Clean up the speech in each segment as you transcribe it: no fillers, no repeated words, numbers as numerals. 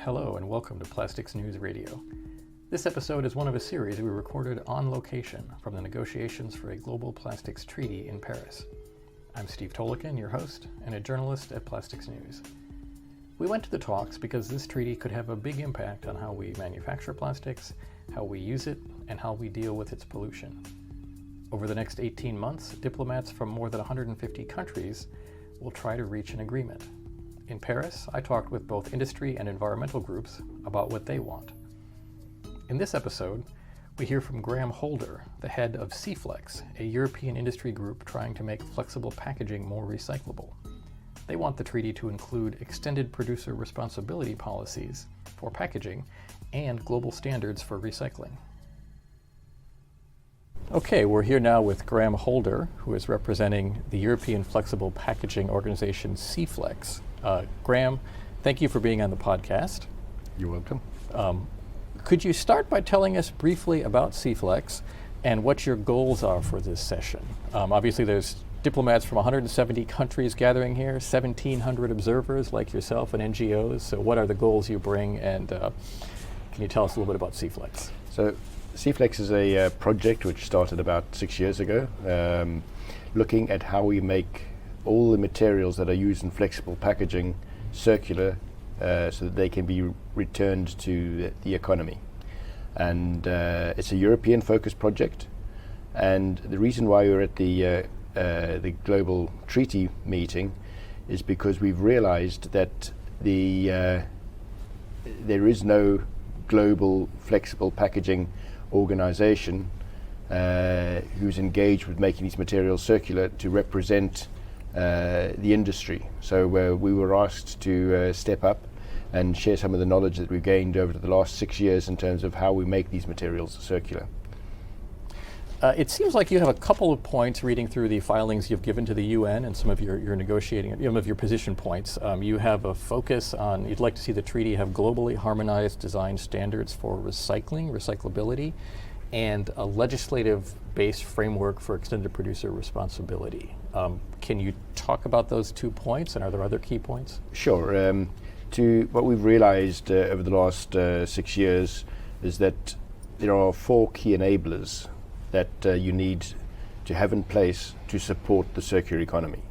Hello and welcome to Plastics News Radio. This episode is one of a series we recorded on location from the negotiations for a global plastics treaty in Paris. I'm Steve Tolikin, your host, and a journalist at Plastics News. We went to the talks because this treaty could have a big impact on how we manufacture plastics, how we use it, and how we deal with its pollution. Over the next 18 months, diplomats from more than 150 countries will try to reach an agreement. In Paris, I talked with both industry and environmental groups about what they want. In this episode, we hear from Graham Houlder, the head of Ceflex, a European industry group trying to make flexible packaging more recyclable. They want the treaty to include extended producer responsibility policies for packaging and global standards for recycling. Okay, we're here now with Graham Houlder, who is representing the European Flexible Packaging Organization, Ceflex. Graham, thank you for being on the podcast. You're welcome. Could you start by telling us briefly about Ceflex and what your goals are for this session? Obviously, there's diplomats from 170 countries gathering here, 1,700 observers like yourself and NGOs. So what are the goals you bring, and can you tell us a little bit about Ceflex? So Ceflex is a project which started about 6 years ago, looking at how we make all the materials that are used in flexible packaging circular so that they can be returned to the economy. And it's a European focused project, and the reason why we're at the global treaty meeting is because we've realized that there is no global flexible packaging organization who's engaged with making these materials circular to represent the industry. So we were asked to step up and share some of the knowledge that we've gained over the last 6 years in terms of how we make these materials circular. It seems like you have a couple of points reading through the filings you've given to the UN and some of your negotiating, some of your position points. You have a focus on, you'd like to see the treaty have globally harmonized design standards for recycling, recyclability, and a legislative-based framework for extended producer responsibility. Can you talk about those 2 points, and are there other key points? Sure. What we've realized over the last 6 years is that there are 4 key enablers that you need to have in place to support the circular economy.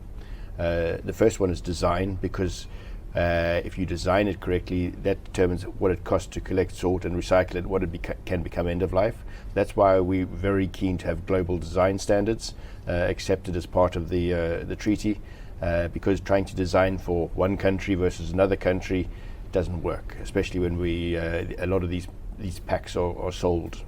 The first one is design, because if you design it correctly, that determines what it costs to collect, sort, and recycle it, what it can become end of life. That's why we're very keen to have global design standards accepted as part of the treaty, because trying to design for one country versus another country doesn't work, especially when a lot of these packs are sold.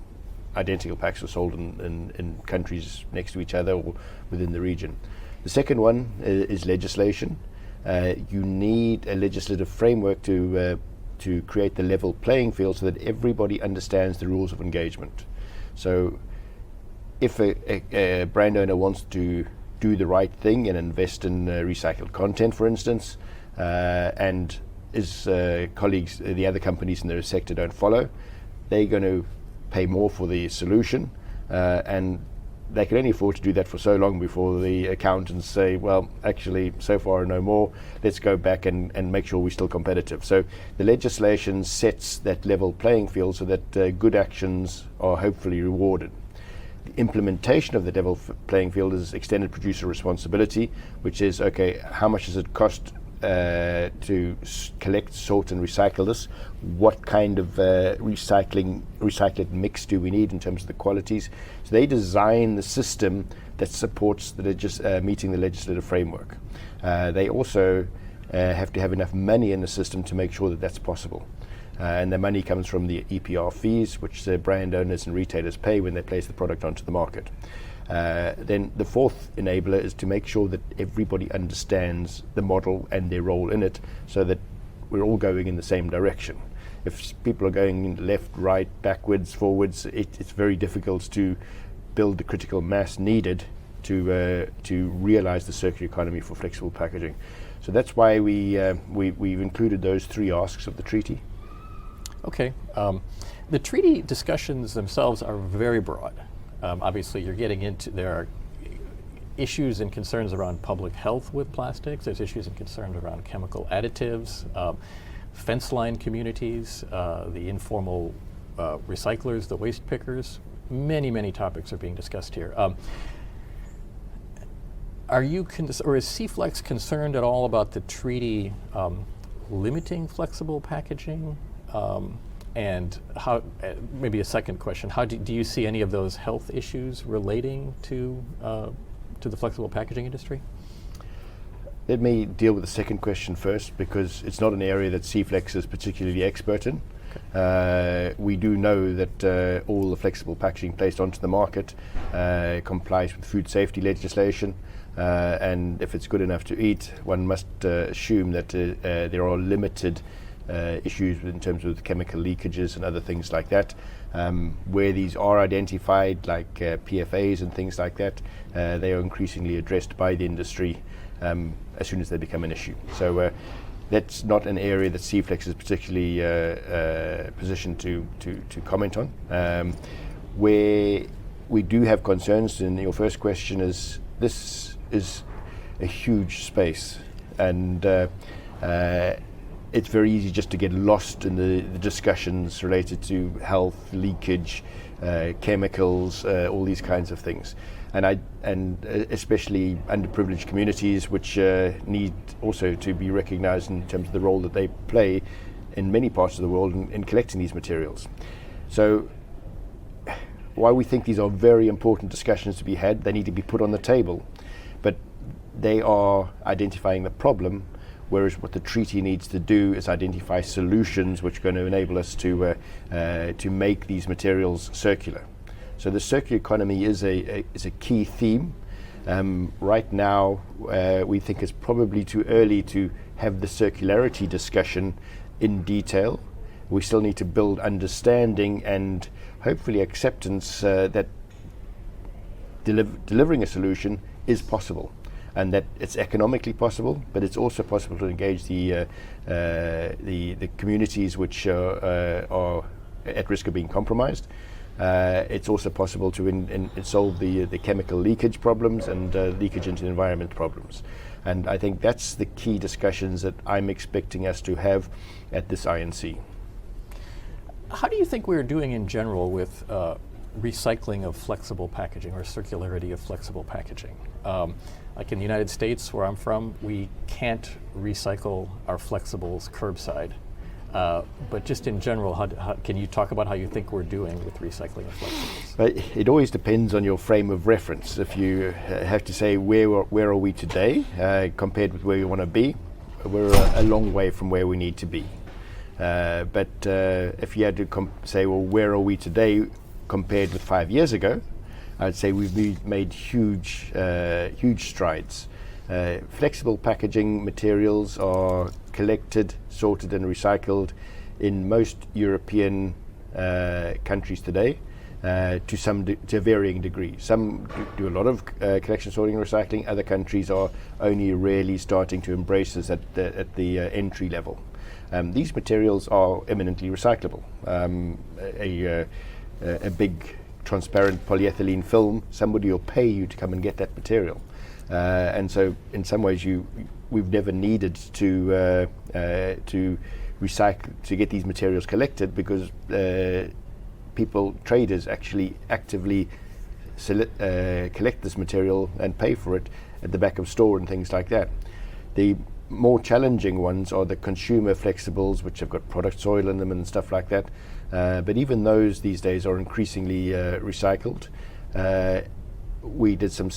Identical packs are sold in countries next to each other or within the region. The second one is legislation. You need a legislative framework to create the level playing field so that everybody understands the rules of engagement. So if a brand owner wants to do the right thing and invest in recycled content, for instance, and his colleagues, the other companies in their sector don't follow, they're going to pay more for the solution, and they can only afford to do that for so long before the accountants say, well, actually, so far no more, let's go back and make sure we're still competitive. So the legislation sets that level playing field so that good actions are hopefully rewarded. The implementation of the level playing field is extended producer responsibility, which is, okay, how much does it cost to collect, sort, and recycle this? What kind of recycled mix do we need in terms of the qualities? So they design the system that supports meeting the legislative framework. They also have to have enough money in the system to make sure that that's possible. And the money comes from the EPR fees, which the brand owners and retailers pay when they place the product onto the market. Then the fourth enabler is to make sure that everybody understands the model and their role in it, so that we're all going in the same direction. If people are going left, right, backwards, forwards, it's very difficult to build the critical mass needed to realize the circular economy for flexible packaging. So that's why we've included those 3 asks of the treaty. Okay. The treaty discussions themselves are very broad. Obviously, you're getting into, there are issues and concerns around public health with plastics. There's issues and concerns around chemical additives. fence line communities, the informal recyclers, the waste pickers. Many, many topics are being discussed here. Are you, or is Ceflex concerned at all about the treaty limiting flexible packaging? And how, maybe a second question, how do you see any of those health issues relating to the flexible packaging industry? Let me deal with the second question first, because it's not an area that Ceflex is particularly expert in. We do know that all the flexible packaging placed onto the market complies with food safety legislation, and if it's good enough to eat, one must assume that there are limited issues in terms of chemical leakages and other things like that. Where these are identified, like PFAs and things like that, they are increasingly addressed by the industry as soon as they become an issue. So that's not an area that Ceflex is particularly positioned to comment on. Where we do have concerns, and your first question is, this is a huge space, and it's very easy just to get lost in the discussions related to health, leakage, chemicals, all these kinds of things. And especially underprivileged communities, which need also to be recognized in terms of the role that they play in many parts of the world in collecting these materials. So while we think these are very important discussions to be had, they need to be put on the table. But they are identifying the problem, whereas what the treaty needs to do is identify solutions which are going to enable us to make these materials circular. So the circular economy is a key theme. Right now, we think it's probably too early to have the circularity discussion in detail. We still need to build understanding and hopefully acceptance that delivering a solution is possible, and that it's economically possible, but it's also possible to engage the communities which are at risk of being compromised. It's also possible to solve the chemical leakage problems and leakage into the environment problems. And I think that's the key discussions that I'm expecting us to have at this INC. How do you think we're doing in general with recycling of flexible packaging or circularity of flexible packaging? Like in the United States, where I'm from, we can't recycle our flexibles curbside. But just in general, how can you talk about how you think we're doing with recycling of flexibles? It always depends on your frame of reference. If you have to say where are we today compared with where we want to be, we're a long way from where we need to be. But if you had to say, well, where are we today compared with 5 years ago, I'd say we've made huge strides. Flexible packaging materials are collected, sorted and recycled in most European countries today to a varying degree. Some do a lot of collection, sorting and recycling. Other countries are only really starting to embrace this at the entry level. These materials are eminently recyclable. A big transparent polyethylene film, somebody will pay you to come and get that material. And so in some ways we've never needed to recycle, to get these materials collected, because traders actually actively collect this material and pay for it at the back of store and things like that. The more challenging ones are the consumer flexibles, which have got product soil in them and stuff like that. But even those these days are increasingly recycled. We did some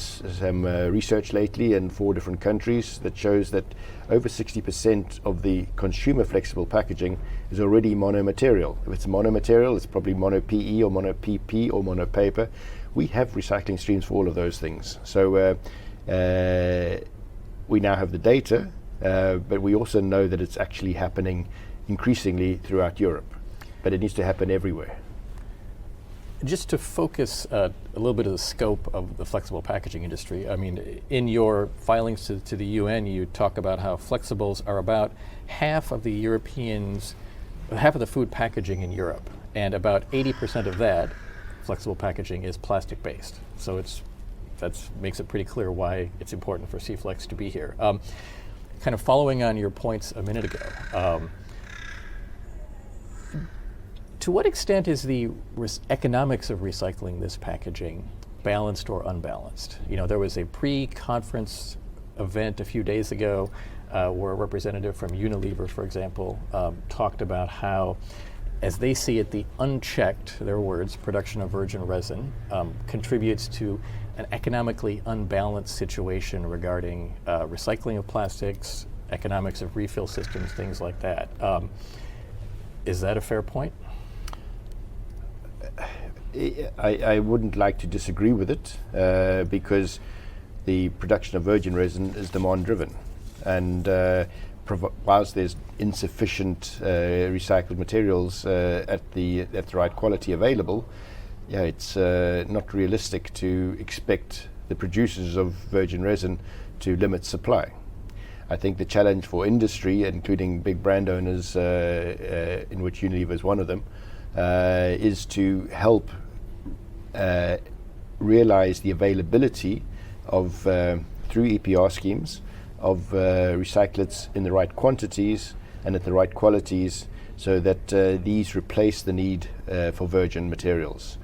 research lately in 4 different countries that shows that over 60% of the consumer flexible packaging is already monomaterial. If it's monomaterial, it's probably mono PE or mono PP or mono paper. We have recycling streams for all of those things. So we now have the data, but we also know that it's actually happening increasingly throughout Europe. But it needs to happen everywhere. Just to focus a little bit of the scope of the flexible packaging industry, I mean, in your filings to the UN, you talk about how flexibles are about half of the food packaging in Europe, and about 80% of that flexible packaging is plastic-based. So that makes it pretty clear why it's important for Ceflex to be here. Kind of following on your points a minute ago, To what extent is the economics of recycling this packaging balanced or unbalanced? You know, there was a pre-conference event a few days ago where a representative from Unilever, for example, talked about how, as they see it, the unchecked, their words, production of virgin resin contributes to an economically unbalanced situation regarding recycling of plastics, economics of refill systems, things like that. Is that a fair point? I wouldn't like to disagree with it because the production of virgin resin is demand driven, and whilst there's insufficient recycled materials at the right quality available, it's not realistic to expect the producers of virgin resin to limit supply. I think the challenge for industry, including big brand owners, in which Unilever is one of them, is to help realize the availability of, through EPR schemes, of recyclates in the right quantities and at the right qualities, so that these replace the need for virgin materials.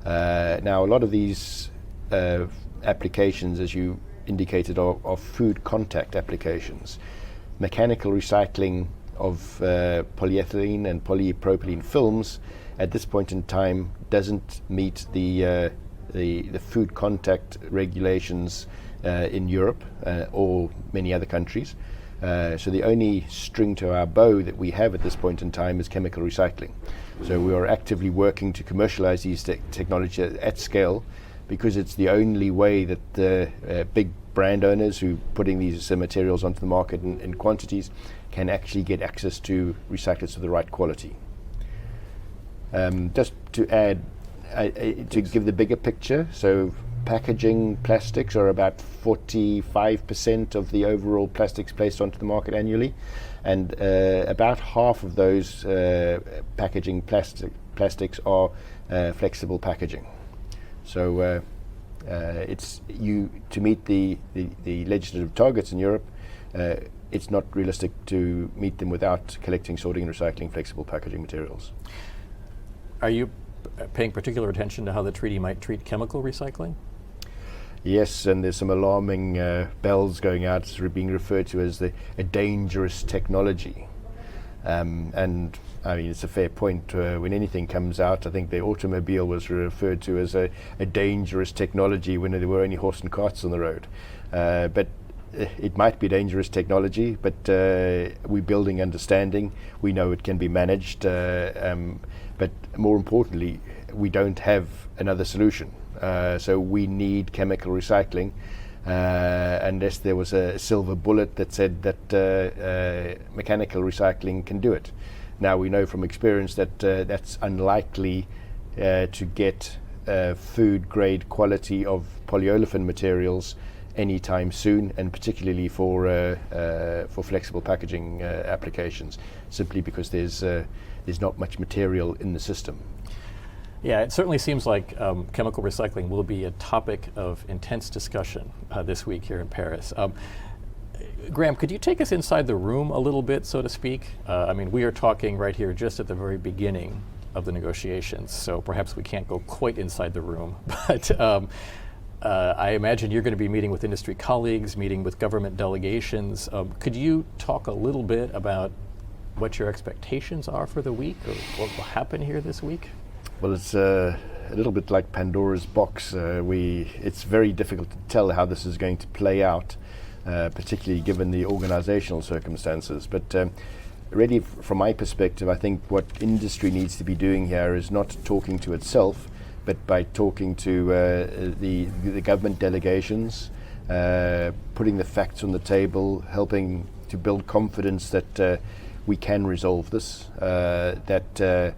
Now, a lot of these applications, as you indicated, are food contact applications. Mechanical recycling of polyethylene and polypropylene films at this point in time doesn't meet the food contact regulations in Europe or many other countries. So the only string to our bow that we have at this point in time is chemical recycling. So we are actively working to commercialize these technologies at scale, because it's the only way that the big brand owners who are putting these materials onto the market in quantities can actually get access to recyclates of the right quality. Just to add, to give the bigger picture, so packaging plastics are about 45% of the overall plastics placed onto the market annually, and about half of those packaging plastics are flexible packaging. So it's to meet the legislative targets in Europe, it's not realistic to meet them without collecting, sorting, and recycling flexible packaging materials. Are you paying particular attention to how the treaty might treat chemical recycling? Yes, and there's some alarming bells going out. It's being referred to as a dangerous technology. And I mean, it's a fair point. When anything comes out, I think the automobile was referred to as a dangerous technology when there were only horse and carts on the road. But it might be dangerous technology, but we're building understanding. We know it can be managed, but more importantly, we don't have another solution. So we need chemical recycling, unless there was a silver bullet that said that mechanical recycling can do it. Now we know from experience that that's unlikely to get food grade quality of polyolefin materials anytime soon, and particularly for flexible packaging applications, simply because there's not much material in the system. Yeah, it certainly seems like chemical recycling will be a topic of intense discussion this week here in Paris. Graham, could you take us inside the room a little bit, so to speak? I mean, we are talking right here just at the very beginning of the negotiations, so perhaps we can't go quite inside the room, but I imagine you're going to be meeting with industry colleagues, meeting with government delegations. Could you talk a little bit about what your expectations are for the week, or what will happen here this week? Well, it's a little bit like Pandora's box. It's very difficult to tell how this is going to play out, particularly given the organizational circumstances. But really, from my perspective, I think what industry needs to be doing here is not talking to itself, but by talking to the government delegations, putting the facts on the table, helping to build confidence that we can resolve this, that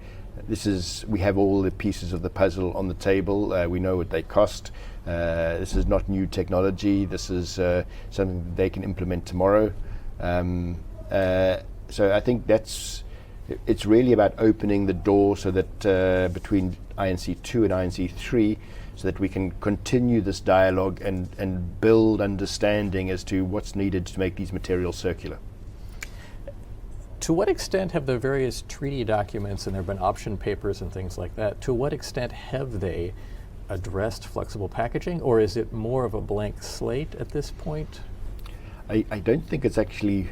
we have all the pieces of the puzzle on the table. We know what they cost. This is not new technology. This is something they can implement tomorrow. So I think it's really about opening the door so that between INC 2 and INC 3, so that we can continue this dialogue and build understanding as to what's needed to make these materials circular. To what extent have the various treaty documents, and there have been option papers and things like that, to what extent have they addressed flexible packaging, or is it more of a blank slate at this point? I don't think it's actually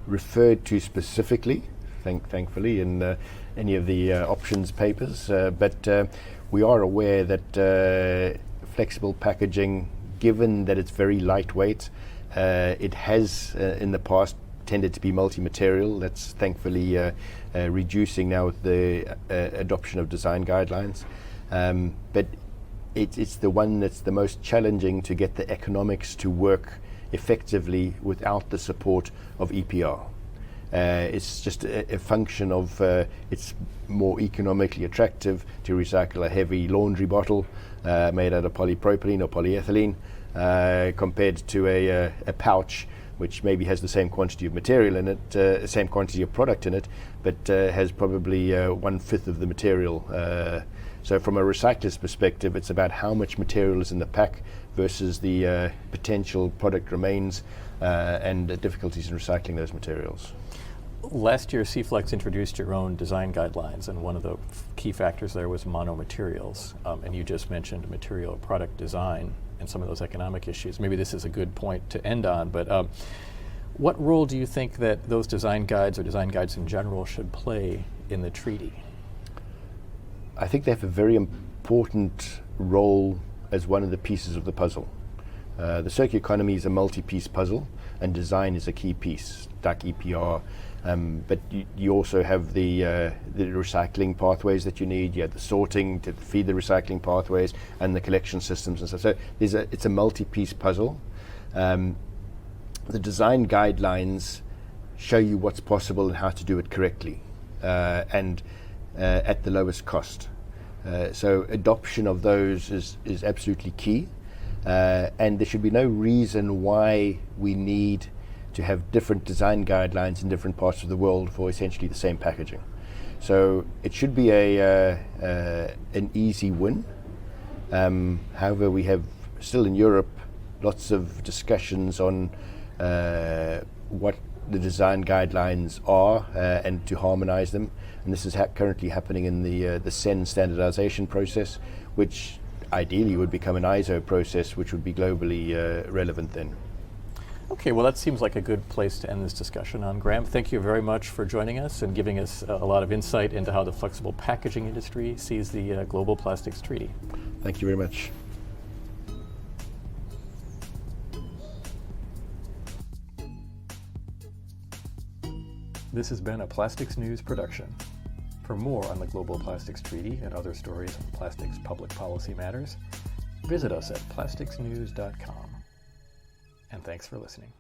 referred to specifically, thankfully, in any of the options papers, but we are aware that flexible packaging, given that it's very lightweight, it has in the past tended to be multi-material. That's thankfully reducing now with the adoption of design guidelines, but it's the one that's the most challenging to get the economics to work effectively without the support of EPR. It's just a function of it's more economically attractive to recycle a heavy laundry bottle made out of polypropylene or polyethylene compared to a pouch which maybe has the same quantity of material in it, same quantity of product in it, but has probably 1/5 of the material. So from a recycler's perspective, it's about how much material is in the pack versus the potential product remains and the difficulties in recycling those materials. Last year, Ceflex introduced your own design guidelines, and one of the key factors there was monomaterials. And you just mentioned material product design and some of those economic issues. Maybe this is a good point to end on, but what role do you think that those design guides or design guides in general should play in the treaty? I think they have a very important role as one of the pieces of the puzzle. The circular economy is a multi-piece puzzle, and design is a key piece, like EPR. But you also have the recycling pathways that you need. You have the sorting to feed the recycling pathways and the collection systems and stuff. So it's a multi-piece puzzle. The design guidelines show you what's possible and how to do it correctly and at the lowest cost. So adoption of those is absolutely key. And there should be no reason why we need to have different design guidelines in different parts of the world for essentially the same packaging. So it should be an easy win. However, we have still in Europe lots of discussions on what the design guidelines are and to harmonize them. And this is currently happening in the CEN standardization process, which ideally would become an ISO process, which would be globally relevant then. Okay, well that seems like a good place to end this discussion on. Graham, thank you very much for joining us and giving us a lot of insight into how the flexible packaging industry sees the Global Plastics Treaty. Thank you very much. This has been a Plastics News production. For more on the Global Plastics Treaty and other stories on plastics public policy matters, visit us at plasticsnews.com. And thanks for listening.